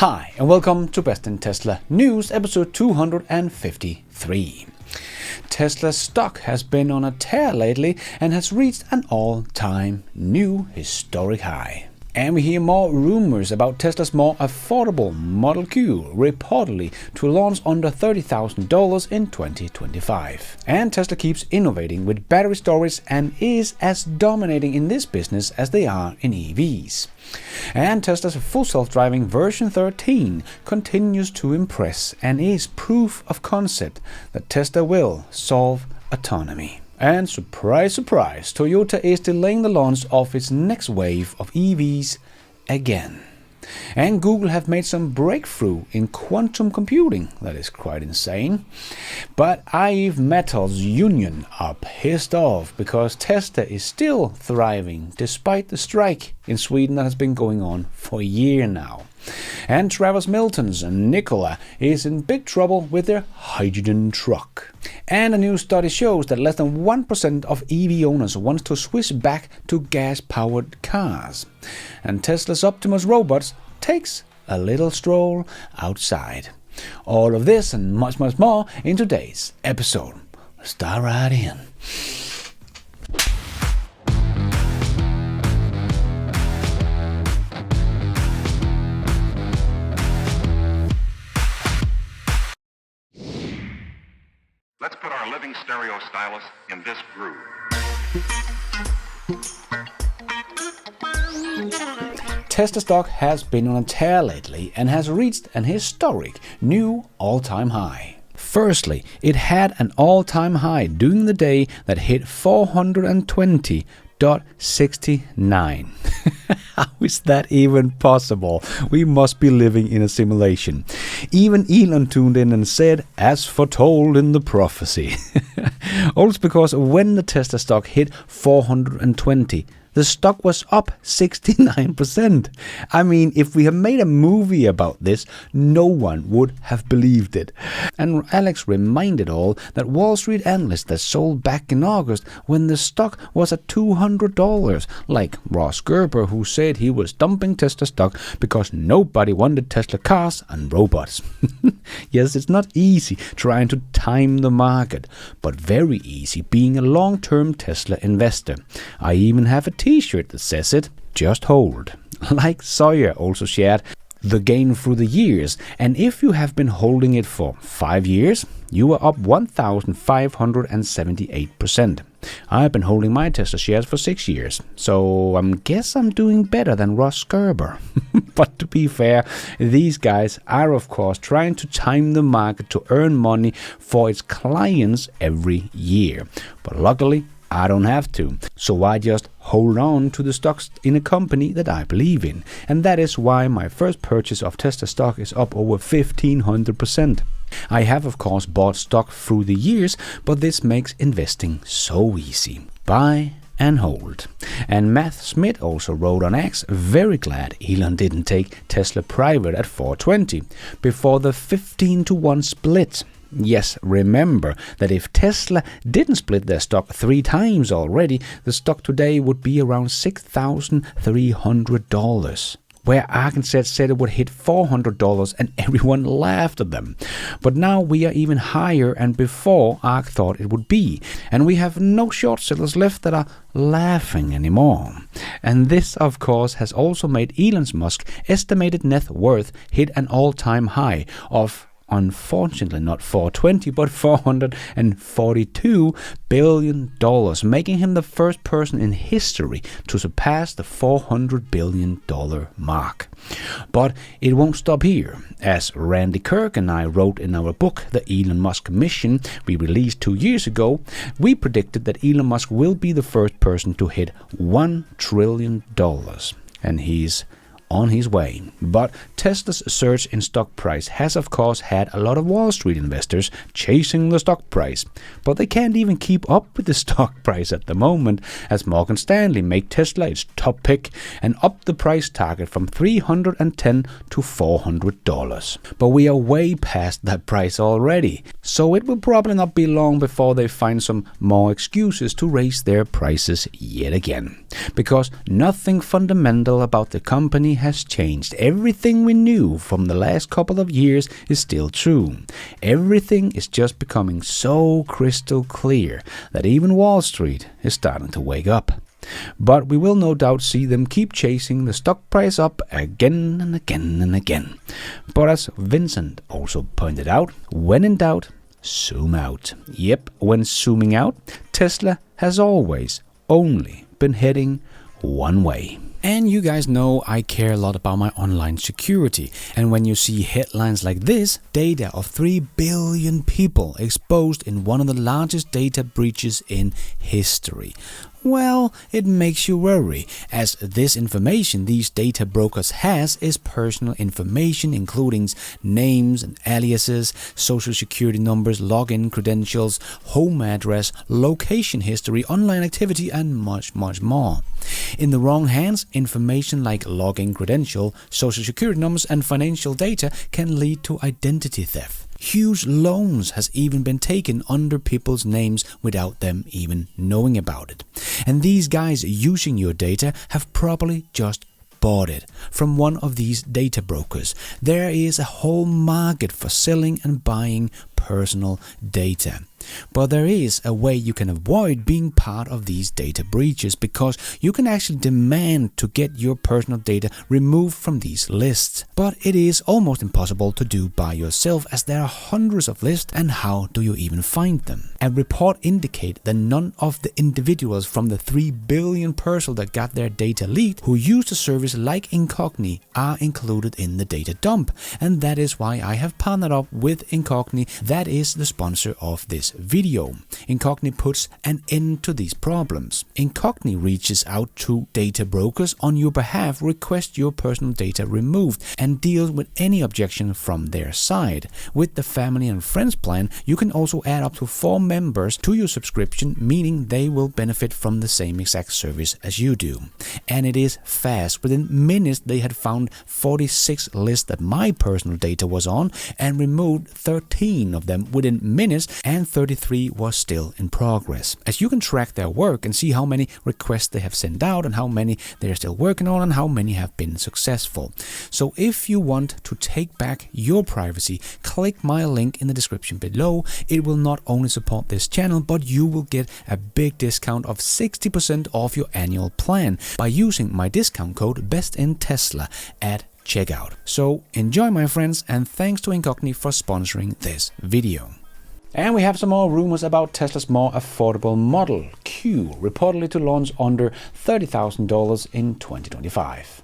Hi, and welcome to Best in Tesla News, episode 253. Tesla stock has been on a tear lately and has reached an all-time new historic high. And we hear more rumors about Tesla's more affordable Model Q, reportedly to launch under $30,000 in 2025. And Tesla keeps innovating with battery storage and is as dominating in this business as they are in EVs. And Tesla's full self-driving version 13 continues to impress and is proof of concept that Tesla will solve autonomy. And surprise, surprise, Toyota is delaying the launch of its next wave of EVs again. And Google have made some breakthrough in quantum computing that is quite insane. But IVE Metals Union are pissed off because Tesla is still thriving despite the strike in Sweden that has been going on for a year now. And Travis Milton's Nikola is in big trouble with their hydrogen truck. And a new study shows that less than 1% of EV owners want to switch back to gas-powered cars. And Tesla's Optimus robots takes a little stroll outside. All of this and much, much more in today's episode. Let's dive right in. Let's put our living stereo stylus in this groove. Tesla stock has been on a tear lately and has reached an historic new all-time high. Firstly, it had an all-time high during the day that hit 420.69. How is that even possible? We must be living in a simulation. Even Elon tuned in and said, as foretold in the prophecy. Also because when the Tesla stock hit 420, the stock was up 69%. I mean, if we had made a movie about this, no one would have believed it. And Alex reminded all that Wall Street analysts that sold back in August when the stock was at $200, like Ross Gerber, who said he was dumping Tesla stock because nobody wanted Tesla cars and robots. Yes, it's not easy trying to time the market, but very easy being a long-term Tesla investor. I even have a t-shirt that says it, just hold. Like Sawyer also shared, the gain through the years, and if you have been holding it for 5 years, you are up 1,578%. I've been holding my Tesla shares for 6 years, so I guess I'm doing better than Ross Gerber. But to be fair, these guys are of course trying to time the market to earn money for its clients every year. But luckily, I don't have to, so I just hold on to the stocks in a company that I believe in, and that is why my first purchase of Tesla stock is up over 1,500%. I have of course bought stock through the years, but this makes investing so easy. Buy and hold. And Matt Smith also wrote on X, very glad Elon didn't take Tesla private at 420 before the 15-to-1 split. Yes, remember that if Tesla didn't split their stock 3 times already, the stock today would be around $6,300. Where Arkansas said it would hit $400 and everyone laughed at them. But now we are even higher and before Ark thought it would be. And we have no short sellers left that are laughing anymore. And this, of course, has also made Elon Musk's estimated net worth hit an all-time high of, unfortunately not 420, but $442 billion, making him the first person in history to surpass the $400 billion mark. But it won't stop here. As Randy Kirk and I wrote in our book, The Elon Musk Mission, we released 2 years ago, we predicted that Elon Musk will be the first person to hit $1 trillion. And he's on his way. But Tesla's surge in stock price has of course had a lot of Wall Street investors chasing the stock price, but they can't even keep up with the stock price at the moment, as Morgan Stanley made Tesla its top pick and upped the price target from $310 to $400. But we are way past that price already, so it will probably not be long before they find some more excuses to raise their prices yet again. Because nothing fundamental about the company has changed. Everything we knew from the last couple of years is still true. Everything is just becoming so crystal clear that even Wall Street is starting to wake up. But we will no doubt see them keep chasing the stock price up again and again and again. But as Vincent also pointed out, when in doubt, zoom out. Yep, when zooming out, Tesla has always only been heading one way. And you guys know I care a lot about my online security. And when you see headlines like this, data of 3 billion people exposed in one of the largest data breaches in history, well, it makes you worry, as this information these data brokers has is personal information, including names and aliases, social security numbers, login credentials, home address, location history, online activity, and much, much more. In the wrong hands, information like login credential, social security numbers, and financial data can lead to identity theft. Huge loans has even been taken under people's names without them even knowing about it. And these guys using your data have probably just bought it from one of these data brokers. There is a whole market for selling and buying personal data. But there is a way you can avoid being part of these data breaches, because you can actually demand to get your personal data removed from these lists. But it is almost impossible to do by yourself, as there are hundreds of lists, and how do you even find them? A report indicates that none of the individuals from the 3 billion person that got their data leaked who used a service like Incogni are included in the data dump. And that is why I have partnered up with Incogni, that is the sponsor of this video. Incogni puts an end to these problems. Incogni reaches out to data brokers on your behalf, request your personal data removed, and deals with any objection from their side. With the family and friends plan, you can also add up to 4 members to your subscription, meaning they will benefit from the same exact service as you do. And it is fast. Within minutes they had found 46 lists that my personal data was on and removed 13 of them within minutes, and 33 was still in progress. As you can track their work and see how many requests they have sent out and how many they are still working on and how many have been successful. So if you want to take back your privacy, click my link in the description below. It will not only support this channel, but you will get a big discount of 60% off your annual plan by using my discount code BESTINTESLA at checkout. So enjoy, my friends, and thanks to Incogni for sponsoring this video. And we have some more rumors about Tesla's more affordable Model Q, reportedly to launch under $30,000 in 2025.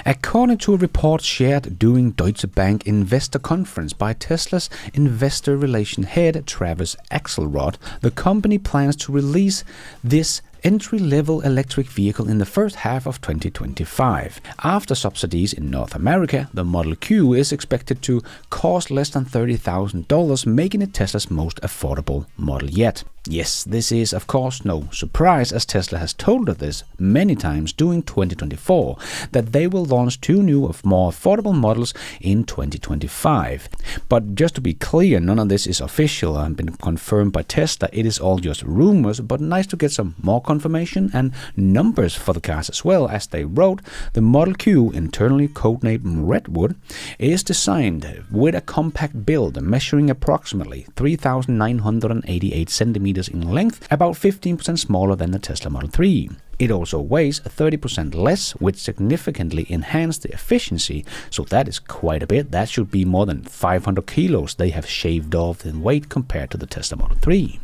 According to a report shared during Deutsche Bank investor conference by Tesla's investor relation head Travis Axelrod, the company plans to release this entry-level electric vehicle in the first half of 2025. After subsidies in North America, the Model Q is expected to cost less than $30,000, making it Tesla's most affordable model yet. Yes, this is of course no surprise, as Tesla has told us this many times during 2024, that they will launch 2 new more affordable models in 2025. But just to be clear, none of this is official and been confirmed by Tesla. It is all just rumors, but nice to get some more confirmation and numbers for the cars as well. As they wrote, the Model Q, internally codenamed Redwood, is designed with a compact build measuring approximately 3,988 centimeters in length, about 15% smaller than the Tesla Model 3. It also weighs 30% less, which significantly enhanced the efficiency, so that is quite a bit. That should be more than 500 kilos they have shaved off in weight compared to the Tesla Model 3.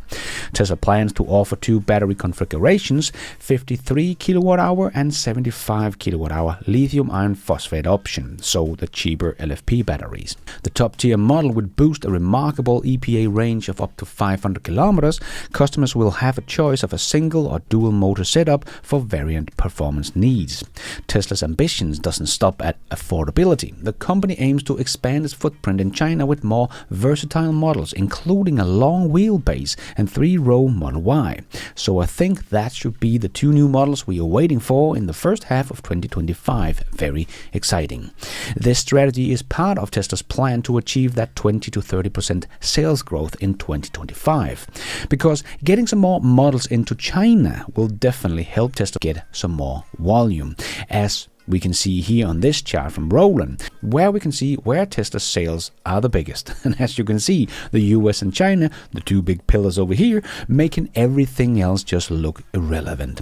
Tesla plans to offer 2 battery configurations, 53 kWh and 75 kWh lithium iron phosphate option, so the cheaper LFP batteries. The top-tier model would boost a remarkable EPA range of up to 500 kilometers. Customers will have a choice of a single or dual motor setup for variant performance needs. Tesla's ambitions doesn't stop at affordability. The company aims to expand its footprint in China with more versatile models, including a long wheelbase and 3-row Model Y. So I think that should be the 2 new models we are waiting for in the first half of 2025. Very exciting. This strategy is part of Tesla's plan to achieve that 20 to 30% sales growth in 2025. Because getting some more models into China will definitely help Tesla get some more volume, as we can see here on this chart from Roland, where we can see where Tesla sales are the biggest. And as you can see, the US and China, the two big pillars over here, making everything else just look irrelevant.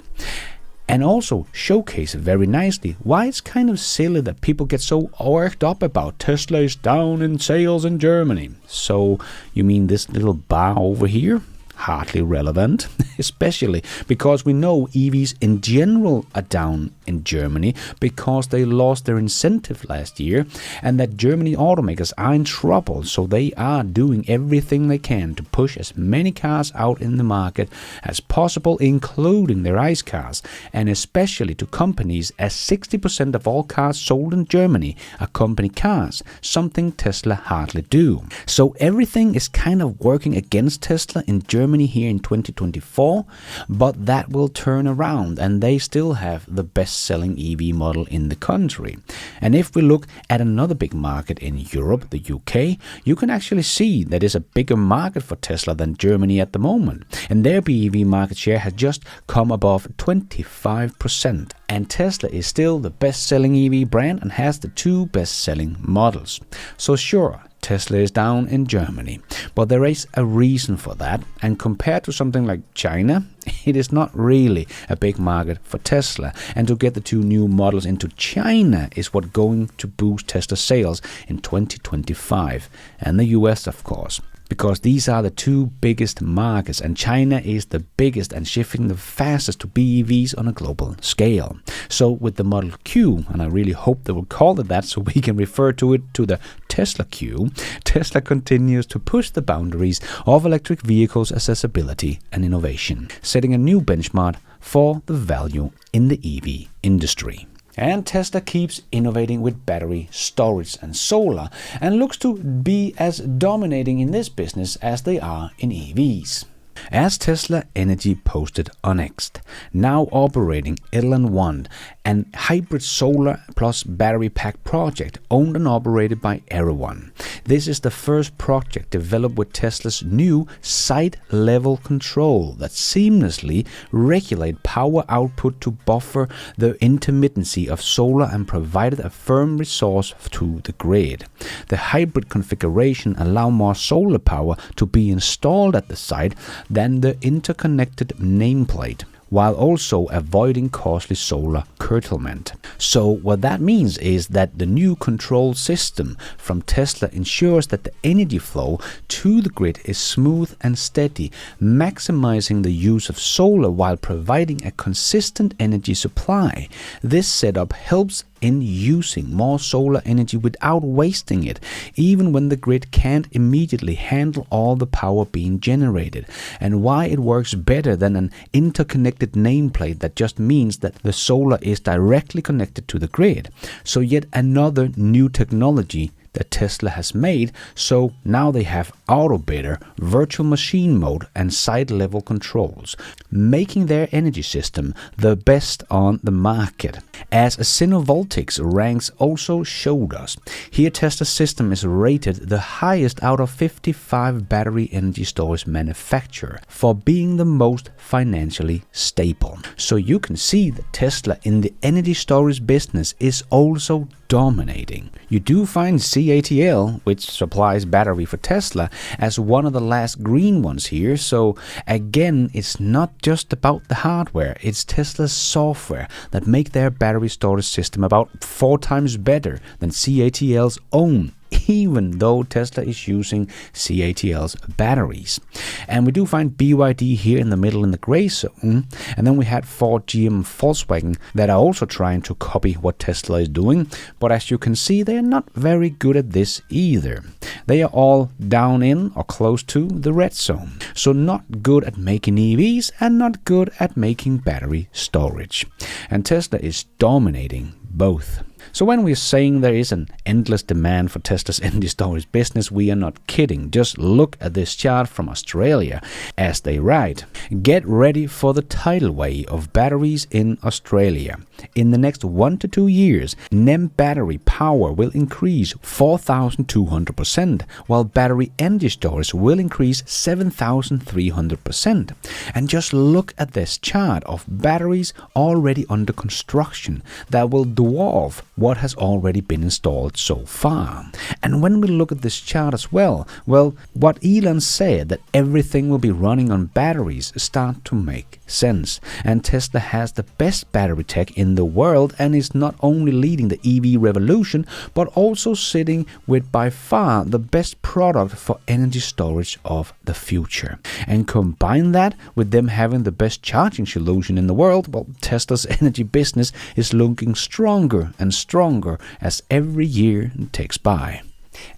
And also showcase very nicely why it's kind of silly that people get so worked up about Tesla is down in sales in Germany. So you mean this little bar over here? Hardly relevant, especially because we know EVs in general are down in Germany because they lost their incentive last year, and that Germany automakers are in trouble, so they are doing everything they can to push as many cars out in the market as possible, including their ICE cars, and especially to companies, as 60% of all cars sold in Germany are company cars, something Tesla hardly do. So everything is kind of working against Tesla in Germany here in 2024, but that will turn around and they still have the best-selling EV model in the country. And if we look at another big market in Europe, the UK, you can actually see that it's a bigger market for Tesla than Germany at the moment, and their BEV market share has just come above 25%. And Tesla is still the best-selling EV brand and has the two best-selling models. So sure, Tesla is down in Germany, but there is a reason for that, and compared to something like China, it is not really a big market for Tesla, and to get the two new models into China is what's going to boost Tesla sales in 2025, and the US of course. Because these are the two biggest markets, and China is the biggest and shifting the fastest to BEVs on a global scale. So with the Model Q, and I really hope they will call it that so we can refer to it to the Tesla Q, Tesla continues to push the boundaries of electric vehicles accessibility and innovation, setting a new benchmark for the value in the EV industry. And Tesla keeps innovating with battery storage and solar, and looks to be as dominating in this business as they are in EVs. As Tesla Energy posted on X, now operating LN1, an hybrid solar plus battery pack project owned and operated by Everyone. This is the first project developed with Tesla's new site-level control that seamlessly regulate power output to buffer the intermittency of solar and provided a firm resource to the grid. The hybrid configuration allows more solar power to be installed at the site than the interconnected nameplate, while also avoiding costly solar curtailment. So what that means is that the new control system from Tesla ensures that the energy flow to the grid is smooth and steady, maximizing the use of solar while providing a consistent energy supply. This setup helps in using more solar energy without wasting it, even when the grid can't immediately handle all the power being generated, and why it works better than an interconnected nameplate that just means that the solar is directly connected to the grid. So yet another new technology that Tesla has made, so now they have auto bidder, virtual machine mode and site level controls, making their energy system the best on the market. As Synovoltics ranks also showed us, here Tesla's system is rated the highest out of 55 battery energy storage manufacturers for being the most financially stable. So you can see that Tesla in the energy storage business is also dominating. You do find CATL, which supplies battery for Tesla, as one of the last green ones here. So again, it's not just about the hardware, it's Tesla's software that make their battery storage system about 4 times better than CATL's own, even though Tesla is using CATL's batteries. And we do find BYD here in the middle in the gray zone. And then we had Ford, GM, Volkswagen that are also trying to copy what Tesla is doing. But as you can see, they are not very good at this either. They are all down in or close to the red zone. So not good at making EVs and not good at making battery storage. And Tesla is dominating both. So when we're saying there is an endless demand for Tesla's energy storage business, we are not kidding. Just look at this chart from Australia as they write. Get ready for the tidal wave of batteries in Australia. In the next 1 to 2 years, NEM battery power will increase 4,200% 8%, while battery energy storage will increase 7,300%. And just look at this chart of batteries already under construction that will dwarf what has already been installed so far. And when we look at this chart as well, what Elon said, that everything will be running on batteries, start to make sense. And Tesla has the best battery tech in the world and is not only leading the EV revolution, but also sitting with by far the best product for energy storage of the future. And combine that with them having the best charging solution in the world, well, Tesla's energy business is looking stronger and stronger as every year takes by.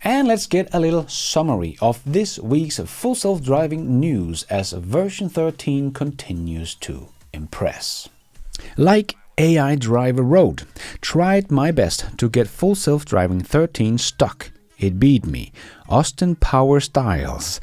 And let's get a little summary of this week's full self-driving news as version 13 continues to impress. Like AI Driver wrote, tried my best to get full self-driving 13 stuck. It beat me. Austin Power Styles.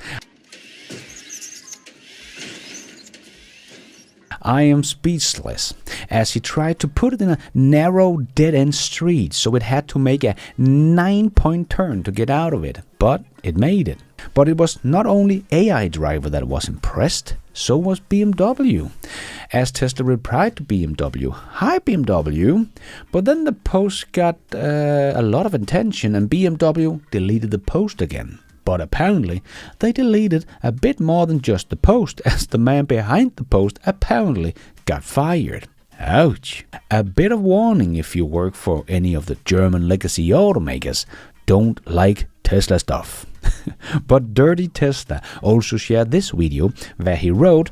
I am speechless, as he tried to put it in a narrow dead-end street, so it had to make a 9-point turn to get out of it, but it made it. But it was not only AI Driver that was impressed, so was BMW. As Tesla replied to BMW, "Hi BMW," but then the post got a lot of attention and BMW deleted the post again. But apparently, they deleted a bit more than just the post, as the man behind the post apparently got fired. Ouch. A bit of warning if you work for any of the German legacy automakers. Don't like Tesla stuff. But Dirty Tesla also shared this video where he wrote,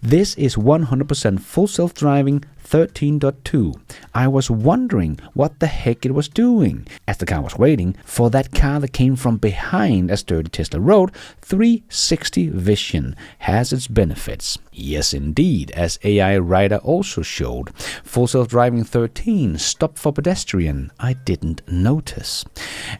"This is 100% full self-driving 13.2. I was wondering what the heck it was doing, as the car was waiting for that car that came from behind." As Dirty Tesla wrote, 360 vision has its benefits. Yes, indeed, as AI Writer also showed. Full self-driving 13, stop for pedestrian. I didn't notice.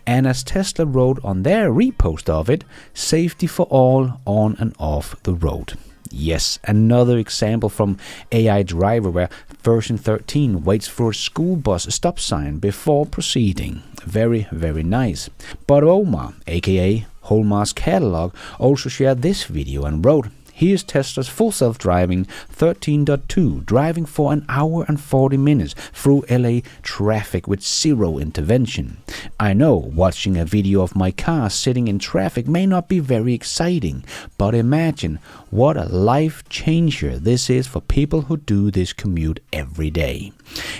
And as Tesla wrote on their repost of it, safety for all on and off the road. Yes, another example from AI Driver where version 13 waits for a school bus stop sign before proceeding. Very, very nice. But Omar, aka Hallmark's Catalog, also shared this video and wrote, "Here's Tesla's full self-driving 13.2, driving for an hour and 40 minutes through LA traffic with zero intervention. I know watching a video of my car sitting in traffic may not be very exciting, but imagine what a life changer this is for people who do this commute every day."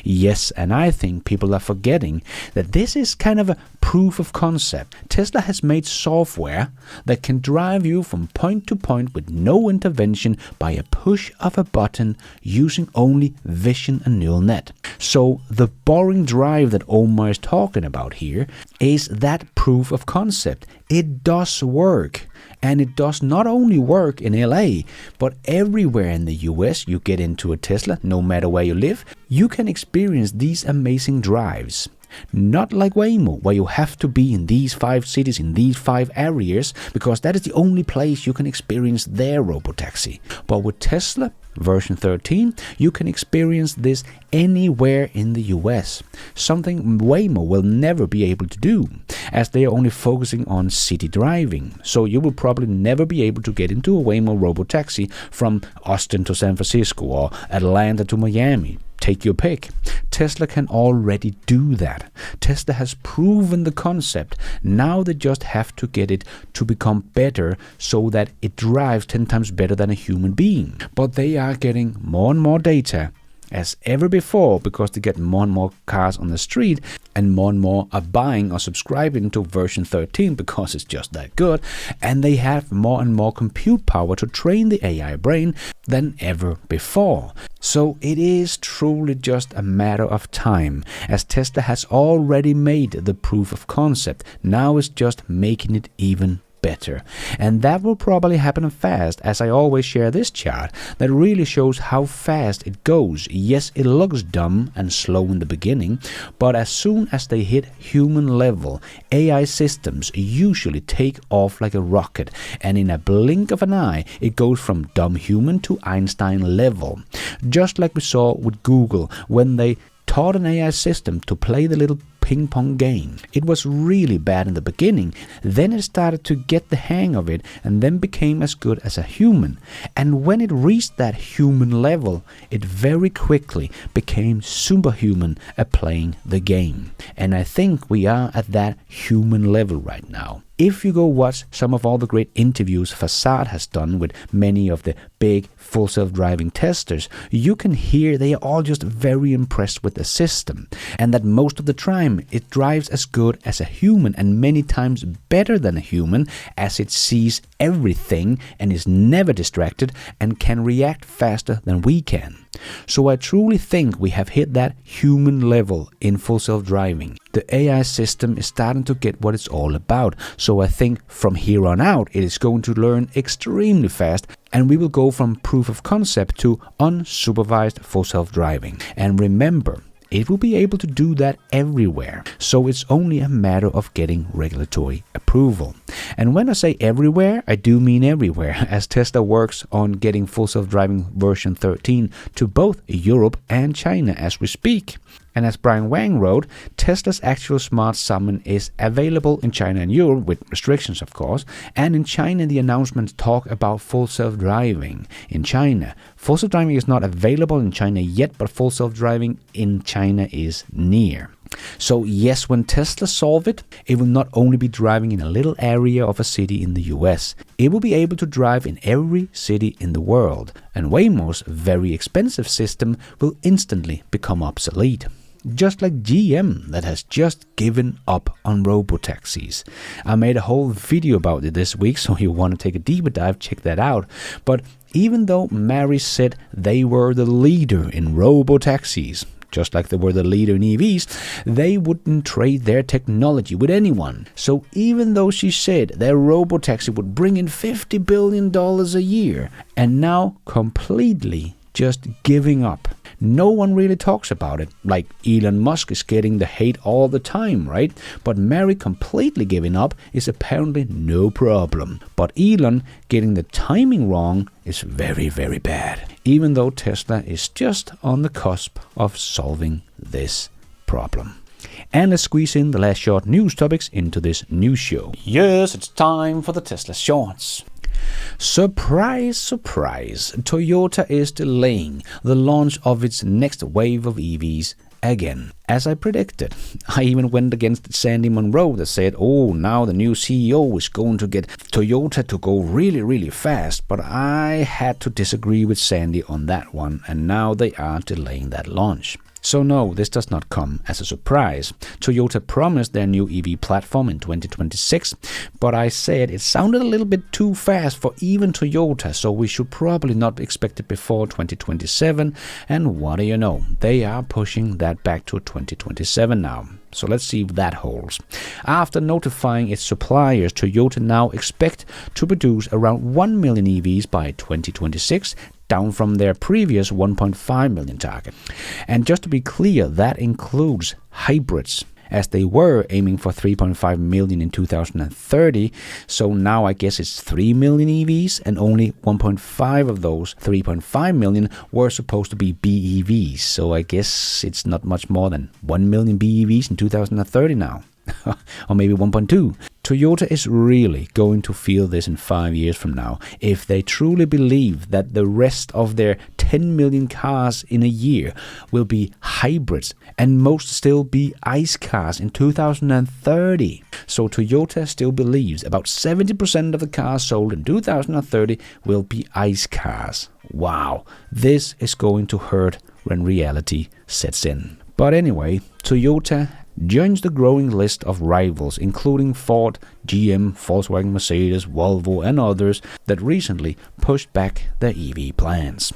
Yes, and I think people are forgetting that this is kind of a proof of concept. Tesla has made software that can drive you from point to point with no intervention by a push of a button using only vision and neural net. So the boring drive that Omar is talking about here is that proof of concept. It does work. And it does not only work in LA, but everywhere in the US you get into a Tesla, no matter where you live, you can experience these amazing drives. Not like Waymo, where you have to be in these 5 cities, in these 5 areas, because that is the only place you can experience their robotaxi. But with Tesla version 13, you can experience this anywhere in the US, something Waymo will never be able to do, as they are only focusing on city driving. So you will probably never be able to get into a Waymo robotaxi from Austin to San Francisco or Atlanta to Miami. Take your pick. Tesla can already do that. Tesla has proven the concept. Now they just have to get it to become better so that it drives 10 times better than a human being. But they are getting more and more data as ever before, because they get more and more cars on the street and more are buying or subscribing to version 13 because it's just that good, and they have more and more compute power to train the AI brain than ever before. So it is truly just a matter of time, as Tesla has already made the proof of concept. Now it's just making it even better. And that will probably happen fast, as I always share this chart that really shows how fast it goes. Yes, it looks dumb and slow in the beginning, but as soon as they hit human level, AI systems usually take off like a rocket, and in a blink of an eye, it goes from dumb human to Einstein level. Just like we saw with Google when they taught an AI system to play the little ping pong game. It was really bad in the beginning, then it started to get the hang of it and then became as good as a human. And when it reached that human level, it very quickly became superhuman at playing the game. And I think we are at that human level right now. If you go watch some of all the great interviews Facade has done with many of the big full self-driving testers, you can hear they are all just very impressed with the system, and that most of the time it drives as good as a human and many times better than a human, as it sees everything and is never distracted and can react faster than we can. So I truly think we have hit that human level in full self-driving. The AI system is starting to get what it's all about, so I think from here on out it is going to learn extremely fast, and we will go from proof of concept to unsupervised full self-driving. And remember, it will be able to do that everywhere, so it's only a matter of getting regulatory approval. And when I say everywhere, I do mean everywhere, as Tesla works on getting full self-driving version 13 to both Europe and China as we speak. And as Brian Wang wrote, Tesla's actual smart summon is available in China and Europe, with restrictions of course, and in China the announcements talk about full self-driving in China. Full self-driving is not available in China yet, but full self-driving in China is near. So yes, when Tesla solve it, it will not only be driving in a little area of a city in the US, it will be able to drive in every city in the world, and Waymo's very expensive system will instantly become obsolete. Just like GM that has just given up on robotaxis. I made a whole video about it this week, so if you want to take a deeper dive, check that out. But even though Mary said they were the leader in robotaxis, just like they were the leader in EVs, they wouldn't trade their technology with anyone. So even though she said their robotaxi would bring in $50 billion a year, and now completely just giving up. No one really talks about it, like Elon Musk is getting the hate all the time, right? But Mary completely giving up is apparently no problem. But Elon getting the timing wrong is very, very bad, even though Tesla is just on the cusp of solving this problem. And let's squeeze in the last short news topics into this news show. Yes, it's time for the Tesla Shorts. Surprise, surprise, Toyota is delaying the launch of its next wave of EVs again. As I predicted, I even went against Sandy Munro that said, oh, now the new CEO is going to get Toyota to go really, really fast. But I had to disagree with Sandy on that one, and now they are delaying that launch. So no, this does not come as a surprise. Toyota promised their new EV platform in 2026, but I said it sounded a little bit too fast for even Toyota, so we should probably not expect it before 2027, and what do you know, they are pushing that back to 2027 now. So let's see if that holds. After notifying its suppliers, Toyota now expect to produce around 1 million EVs by 2026, down from their previous 1.5 million target. And just to be clear, that includes hybrids, as they were aiming for 3.5 million in 2030. So now I guess it's 3 million EVs, and only 1.5 of those 3.5 million were supposed to be BEVs. So I guess it's not much more than 1 million BEVs in 2030 now. Or maybe 1.2. Toyota is really going to feel this in 5 years from now if they truly believe that the rest of their 10 million cars in a year will be hybrids and most still be ICE cars in 2030. So Toyota still believes about 70% of the cars sold in 2030 will be ICE cars. Wow, this is going to hurt when reality sets in. But anyway, Toyota joins the growing list of rivals, including Ford, GM, Volkswagen, Mercedes, Volvo, and others that recently pushed back their EV plans.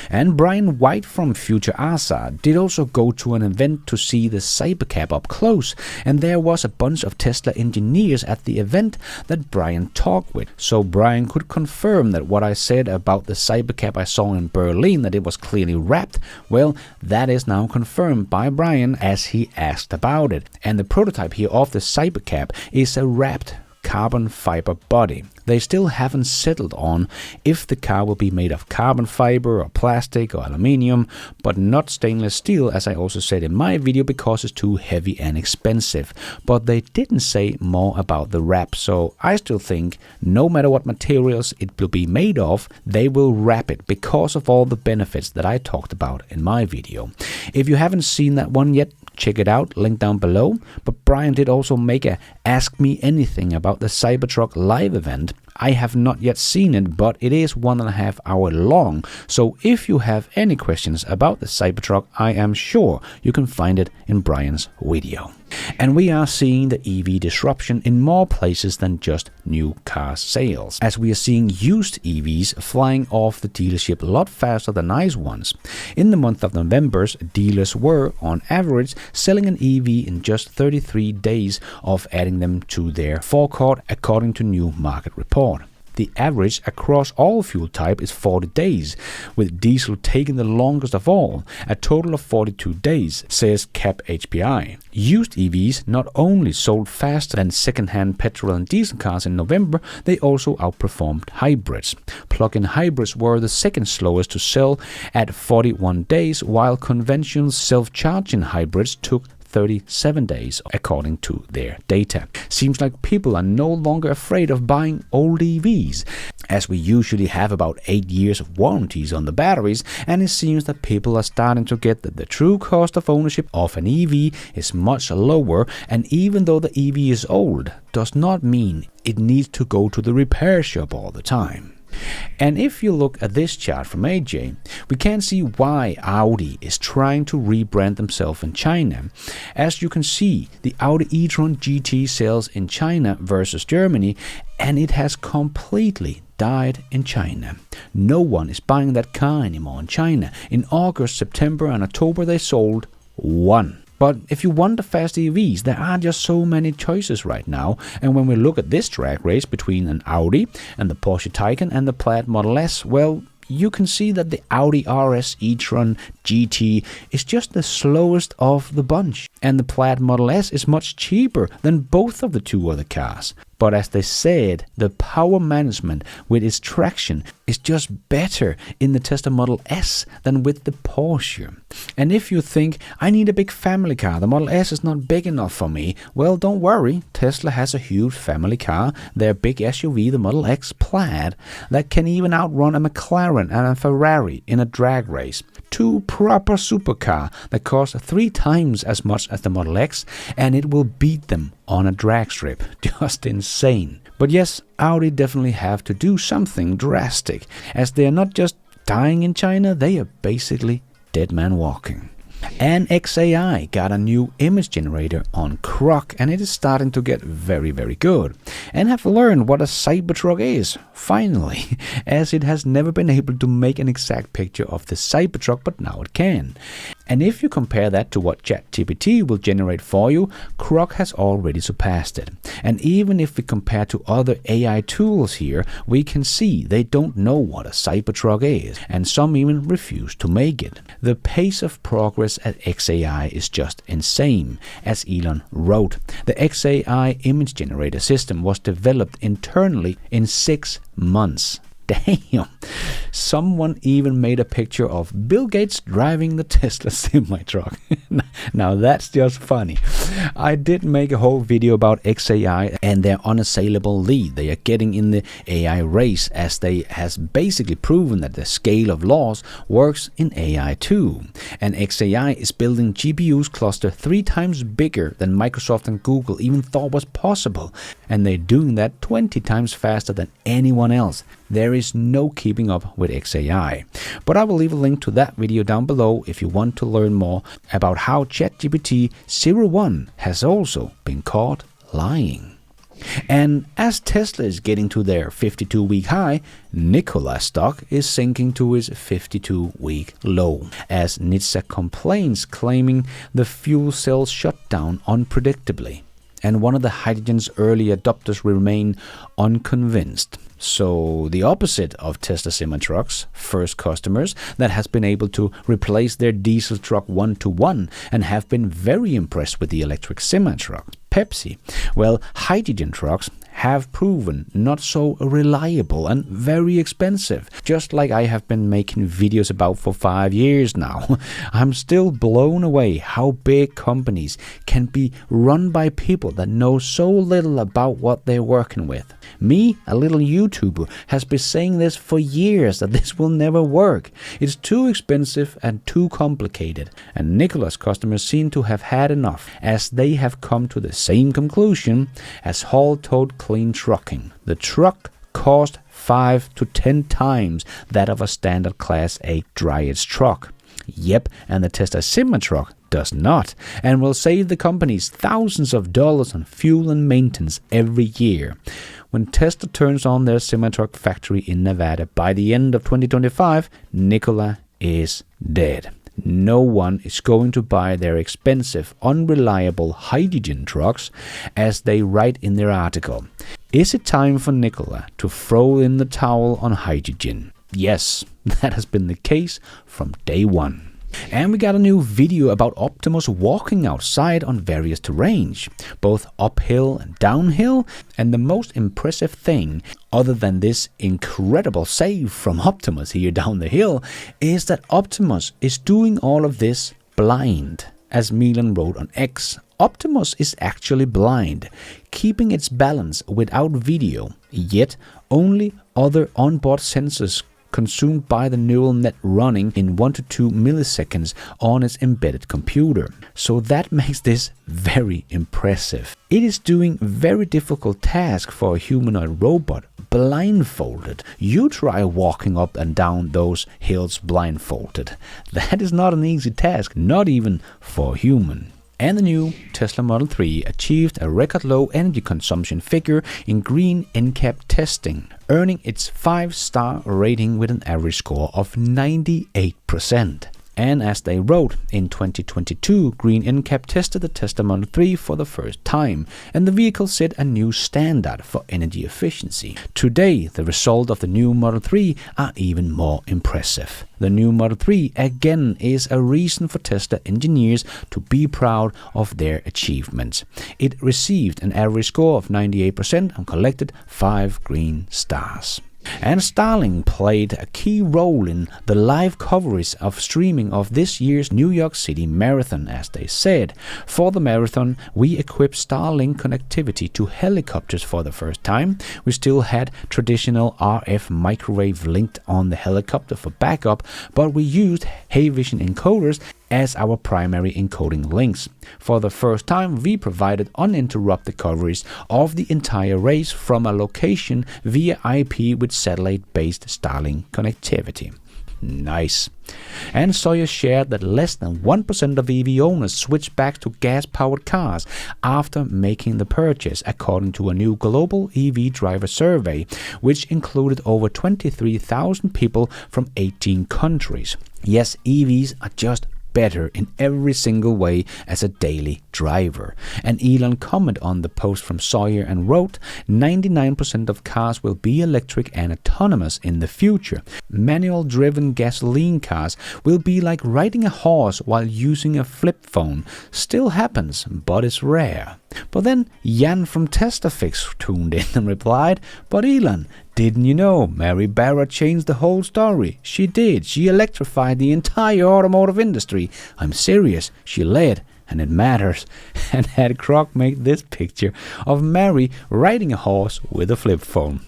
And Brian White from Future ASA did also go to an event to see the Cybercab up close, and there was a bunch of Tesla engineers at the event that Brian talked with. So Brian could confirm that what I said about the Cybercab I saw in Berlin, that it was clearly wrapped, well, that is now confirmed by Brian as he asked about it. And the prototype here of the Cybercab is a wrapped carbon fiber body. They still haven't settled on if the car will be made of carbon fiber or plastic or aluminium, but not stainless steel, as I also said in my video, because it's too heavy and expensive. But they didn't say more about the wrap, so I still think no matter what materials it will be made of, they will wrap it because of all the benefits that I talked about in my video. If you haven't seen that one yet, check it out, link down below. But Brian did also make a Ask Me Anything about the Cybertruck live event. I have not yet seen it, but it is 1.5 hours long. So if you have any questions about the Cybertruck, I am sure you can find it in Brian's video. And we are seeing the EV disruption in more places than just new car sales, as we are seeing used EVs flying off the dealership a lot faster than nice ones. In the month of November, dealers were, on average, selling an EV in just 33 days of adding them to their forecourt, according to new market report. The average across all fuel type is 40 days, with diesel taking the longest of all, a total of 42 days, says CAP HPI. Used EVs not only sold faster than second-hand petrol and diesel cars in November, they also outperformed hybrids. Plug-in hybrids were the second slowest to sell at 41 days, while conventional self-charging hybrids took 37 days, according to their data. Seems like people are no longer afraid of buying old EVs, as we usually have about 8 years of warranties on the batteries, and it seems that people are starting to get that the true cost of ownership of an EV is much lower, and even though the EV is old, does not mean it needs to go to the repair shop all the time. And if you look at this chart from AJ, we can see why Audi is trying to rebrand themselves in China. As you can see, the Audi e-tron GT sells in China versus Germany, and it has completely died in China. No one is buying that car anymore in China. In August, September and October they sold one. But if you want the fast EVs, there are just so many choices right now. And when we look at this drag race between an Audi and the Porsche Taycan and the Plaid Model S, well, you can see that the Audi RS e-tron GT is just the slowest of the bunch. And the Plaid Model S is much cheaper than both of the two other cars. But as they said, the power management with its traction is just better in the Tesla Model S than with the Porsche. And if you think, I need a big family car, the Model S is not big enough for me, well, don't worry. Tesla has a huge family car, their big SUV, the Model X Plaid, that can even outrun a McLaren and a Ferrari in a drag race. Two proper supercar that cost 3 times as much as the Model X, and it will beat them on a drag strip. Just insane. But yes, Audi definitely have to do something drastic, as they are not just dying in China, they are basically dead man walking. And XAI got a new image generator on Grok, and it is starting to get very, very good. And have learned what a Cybertruck is, finally, as it has never been able to make an exact picture of the Cybertruck, but now it can. And if you compare that to what ChatGPT will generate for you, Grok has already surpassed it. And even if we compare to other AI tools here, we can see they don't know what a Cybertruck is, and some even refuse to make it. The pace of progress at XAI is just insane. As Elon wrote, the XAI image generator system was developed internally in 6 months. Damn. Someone even made a picture of Bill Gates driving the Tesla semi-truck. Now that's just funny. I did make a whole video about XAI and their unassailable lead they are getting in the AI race, as they has basically proven that the scale of laws works in AI too. And XAI is building GPUs cluster 3 times bigger than Microsoft and Google even thought was possible. And they're doing that 20 times faster than anyone else. There is no keeping up with XAI. But I will leave a link to that video down below if you want to learn more about how ChatGPT 01 has also been caught lying. And as Tesla is getting to their 52-week high, Nikola stock is sinking to its 52-week low, as NHTSA complains, claiming the fuel cells shut down unpredictably. And one of the hydrogen's early adopters remain unconvinced. So the opposite of Tesla semi-trucks, first customers that has been able to replace their diesel truck 1-to-1 and have been very impressed with the electric semi-truck. Pepsi. Well, hydrogen trucks have proven not so reliable and very expensive, just like I have been making videos about for 5 years now. I'm still blown away how big companies can be run by people that know so little about what they're working with. Me, a little YouTuber, has been saying this for years that this will never work. It's too expensive and too complicated. And Nikola's customers seem to have had enough, as they have come to the same conclusion as Hall told Clean Trucking. The truck cost 5 to 10 times that of a standard Class 8 dry-edge truck. Yep, and the Tesla semi-truck does not, and will save the companies thousands of dollars on fuel and maintenance every year. When Tesla turns on their semi-truck factory in Nevada by the end of 2025, Nikola is dead. No one is going to buy their expensive, unreliable hydrogen trucks, as they write in their article. Is it time for Nikola to throw in the towel on hydrogen? Yes, that has been the case from day one. And we got a new video about Optimus walking outside on various terrains, both uphill and downhill. And the most impressive thing, other than this incredible save from Optimus here down the hill, is that Optimus is doing all of this blind. As Milan wrote on X, Optimus is actually blind, keeping its balance without video, yet only other onboard sensors consumed by the neural net running in 1 to 2 milliseconds on its embedded computer. So that makes this very impressive. It is doing very difficult task for a humanoid robot blindfolded. You try walking up and down those hills blindfolded. That is not an easy task, not even for a human. And the new Tesla Model 3 achieved a record low energy consumption figure in green NCAP testing, earning its 5-star rating with an average score of 98%. And as they wrote, in 2022, Green NCAP tested the Tesla Model 3 for the first time, and the vehicle set a new standard for energy efficiency. Today, the result of the new Model 3 are even more impressive. The new Model 3 again is a reason for Tesla engineers to be proud of their achievements. It received an average score of 98% and collected 5 green stars. And Starlink played a key role in the live coverage of streaming of this year's New York City Marathon, as they said. For the marathon, we equipped Starlink connectivity to helicopters for the first time. We still had traditional RF microwave linked on the helicopter for backup, but we used Haivision encoders as our primary encoding links. For the first time, we provided uninterrupted coverage of the entire race from a location via IP with satellite-based Starlink connectivity. Nice. And Sawyer shared that less than 1% of EV owners switched back to gas-powered cars after making the purchase, according to a new global EV driver survey, which included over 23,000 people from 18 countries. Yes, EVs are just better in every single way as a daily driver. And Elon commented on the post from Sawyer and wrote, 99% of cars will be electric and autonomous in the future. Manual-driven gasoline cars will be like riding a horse while using a flip phone. Still happens, but it's rare. But then Jan from TestaFix tuned in and replied, but Elon, didn't you know Mary Barra changed the whole story? She did. She electrified the entire automotive industry. I'm serious. She led, and it matters. And had Kroc make this picture of Mary riding a horse with a flip phone.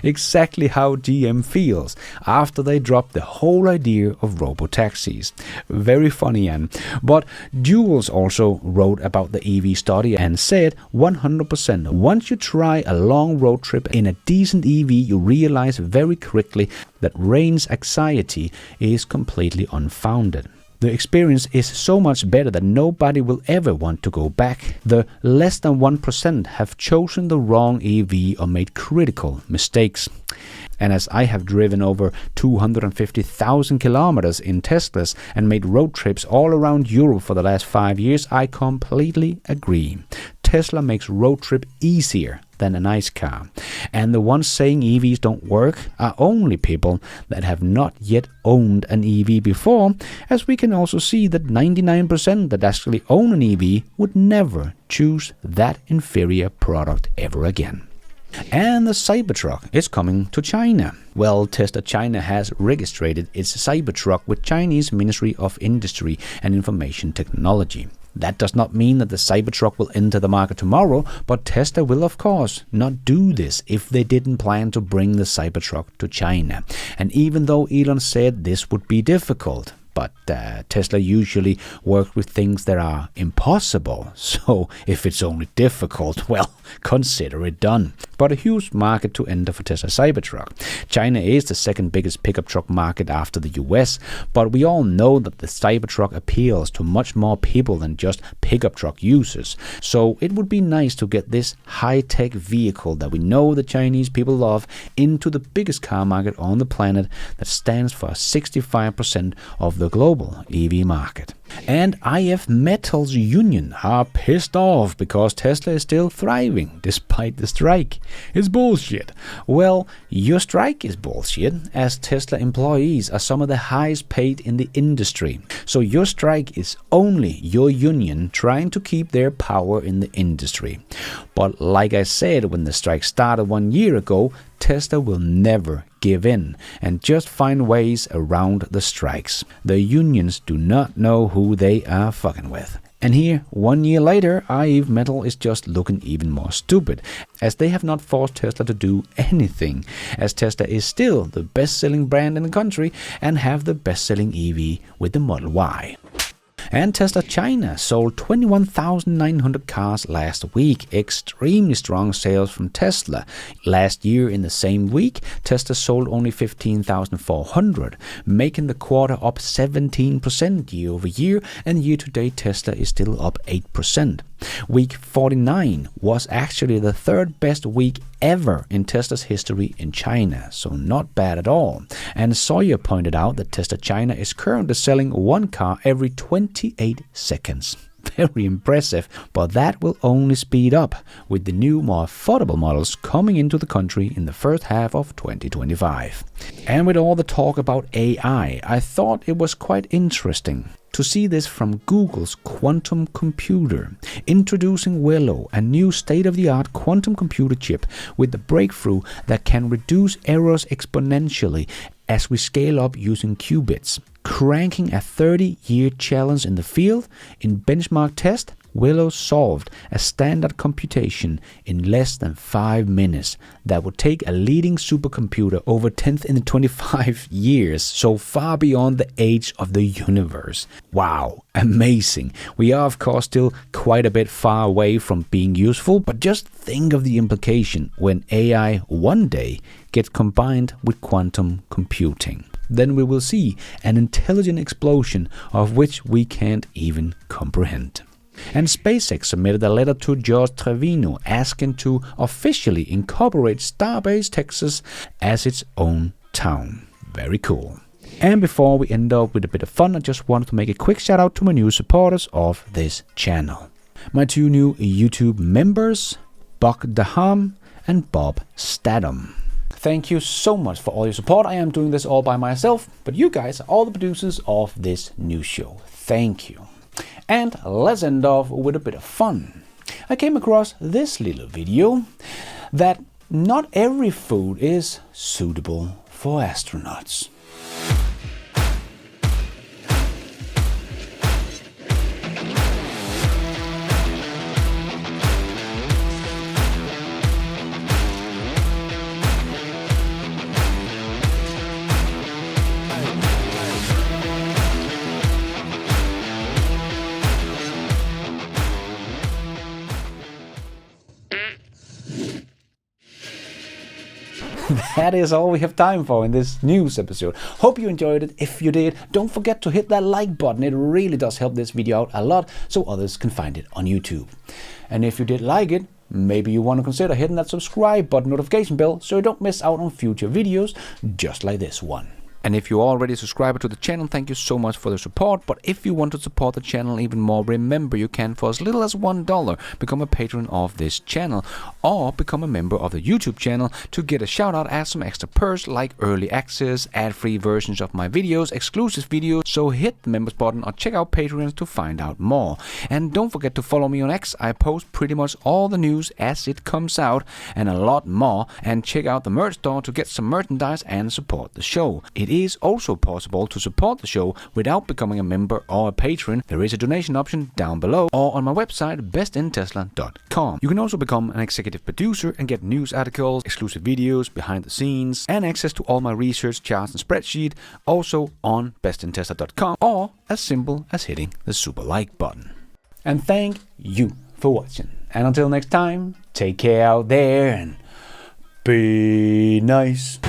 Exactly how GM feels after they dropped the whole idea of robo-taxis. Very funny, Anne. But Jules also wrote about the EV study and said 100%. Once you try a long road trip in a decent EV, you realize very quickly that range anxiety is completely unfounded. The experience is so much better that nobody will ever want to go back. The less than 1% have chosen the wrong EV or made critical mistakes. And as I have driven over 250,000 kilometers in Teslas and made road trips all around Europe for the last 5 years, I completely agree. Tesla makes road trip easier than a nice car. And the ones saying EVs don't work are only people that have not yet owned an EV before, as we can also see that 99% that actually own an EV would never choose that inferior product ever again. And the Cybertruck is coming to China. Well, Tesla China has registered its Cybertruck with Chinese Ministry of Industry and Information Technology. That does not mean that the Cybertruck will enter the market tomorrow, but Tesla will of course not do this if they didn't plan to bring the Cybertruck to China. And even though Elon said this would be difficult, but Tesla usually works with things that are impossible. So if it's only difficult, well, consider it done. But a huge market to enter for Tesla Cybertruck. China is the second biggest pickup truck market after the US, but we all know that the Cybertruck appeals to much more people than just pickup truck users. So it would be nice to get this high-tech vehicle that we know the Chinese people love into the biggest car market on the planet that stands for 65% of the global EV market. And IF Metals Union are pissed off because Tesla is still thriving despite the strike. It's bullshit. Well, your strike is bullshit, as Tesla employees are some of the highest paid in the industry. So your strike is only your union trying to keep their power in the industry. But like I said when the strike started 1 year ago, Tesla will never give in and just find ways around the strikes. The unions do not know who they are fucking with. And here, 1 year later, IF Metal is just looking even more stupid, as they have not forced Tesla to do anything, as Tesla is still the best-selling brand in the country and have the best-selling EV with the Model Y. And Tesla China sold 21,900 cars last week. Extremely strong sales from Tesla. Last year in the same week, Tesla sold only 15,400, making the quarter up 17% year over year, and year to date Tesla is still up 8%. Week 49 was actually the third best week ever in Tesla's history in China, so not bad at all. And Sawyer pointed out that Tesla China is currently selling one car every 28 seconds. Very impressive, but that will only speed up with the new, more affordable models coming into the country in the first half of 2025. And with all the talk about AI, I thought it was quite interesting to see this from Google's quantum computer, introducing Willow, a new state-of-the-art quantum computer chip with the breakthrough that can reduce errors exponentially as we scale up using qubits. Cranking a 30-year challenge in the field, in benchmark test, Willow solved a standard computation in less than 5 minutes that would take a leading supercomputer over 10th in 25 years, so far beyond the age of the universe. Wow, amazing. We are of course still quite a bit far away from being useful, but just think of the implication when AI one day gets combined with quantum computing. Then we will see an intelligent explosion of which we can't even comprehend. And SpaceX submitted a letter to George Trevino asking to officially incorporate Starbase, Texas as its own town. Very cool. And before we end up with a bit of fun, I just wanted to make a quick shout out to my new supporters of this channel. My two new YouTube members, Buck Daham and Bob Statham. Thank you so much for all your support. I am doing this all by myself, but you guys are all the producers of this new show. Thank you. And let's end off with a bit of fun. I came across this little video that not every food is suitable for astronauts. That is all we have time for in this news episode. Hope you enjoyed it. If you did, don't forget to hit that like button. It really does help this video out a lot so others can find it on YouTube. And if you did like it, maybe you want to consider hitting that subscribe button, notification bell, so you don't miss out on future videos just like this one. And if you're already a subscriber to the channel, thank you so much for the support. But if you want to support the channel even more, remember you can, for as little as $1, become a patron of this channel, or become a member of the YouTube channel to get a shout out as some extra perks like early access, ad-free versions of my videos, exclusive videos. So hit the members button or check out Patreon to find out more. And don't forget to follow me on X. I post pretty much all the news as it comes out and a lot more. And check out the merch store to get some merchandise and support the show. It is also possible to support the show without becoming a member or a patron. There is a donation option down below or on my website bestintesla.com. You can also become an executive producer and get news articles, exclusive videos, behind the scenes, and access to all my research, charts and spreadsheet also on bestintesla.com, or as simple as hitting the super like button. And thank you for watching. And until next time, take care out there and be nice.